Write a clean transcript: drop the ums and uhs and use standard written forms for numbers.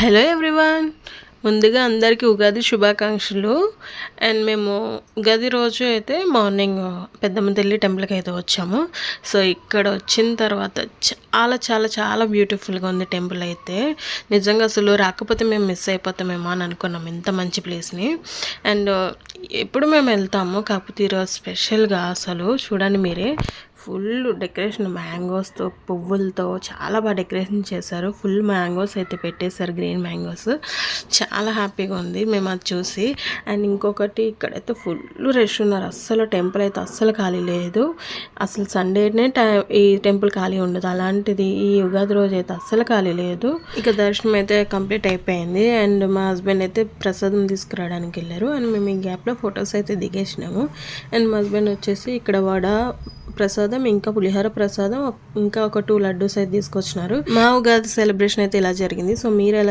Hello everyone, ముందుగా అందరికీ ఉగాది శుభాకాంక్షలు. అండ్ మేము ఉగాది రోజు అయితే మార్నింగ్ పెద్దమ్మ తల్లి టెంపుల్కి అయితే వచ్చాము. సో ఇక్కడ వచ్చిన తర్వాత చాలా చాలా చాలా బ్యూటిఫుల్గా ఉంది టెంపుల్ అయితే. నిజంగా అసలు రాకపోతే మేము మిస్ అయిపోతామేమో అని అనుకున్నాం, ఇంత మంచి ప్లేస్ని. అండ్ ఎప్పుడు మేము వెళ్తాము, కాకపోతే ఈరోజు స్పెషల్గా అసలు చూడండి మీరే, ఫుల్ డెకరేషన్ మ్యాంగోస్తో పువ్వులతో చాలా బాగా డెకరేషన్ చేశారు. ఫుల్ మ్యాంగోస్ అయితే పెట్టేశారు, గ్రీన్ మ్యాంగోస్. చాలా హ్యాపీగా ఉంది మేము అది చూసి. అండ్ ఇంకొకటి ఇక్కడైతే ఫుల్ రష్ ఉన్నారు, అస్సలు టెంపుల్ అయితే అస్సలు ఖాళీ లేదు. అసలు సండేనే ఈ టెంపుల్ ఖాళీ ఉండదు, అలాంటిది ఈ ఉగాది రోజు అయితే అస్సలు ఖాళీ లేదు. ఇక దర్శనం అయితే కంప్లీట్ అయిపోయింది. అండ్ మా హస్బెండ్ అయితే ప్రసాదం తీసుకురావడానికి వెళ్ళారు. అండ్ మేము ఈ గ్యాప్లో ఫొటోస్ అయితే దిగేసినాము. అండ్ మా హస్బెండ్ వచ్చేసి ఇక్కడ వడ ప్రసాదం, ఇంకా పులిహోర ప్రసాదం, ఇంకా ఒక 2 లడ్డూస్ అయితే తీసుకొచ్చినారు. మా ఉగాది సెలబ్రేషన్ అయితే ఇలా జరిగింది. సో మీరు ఎలా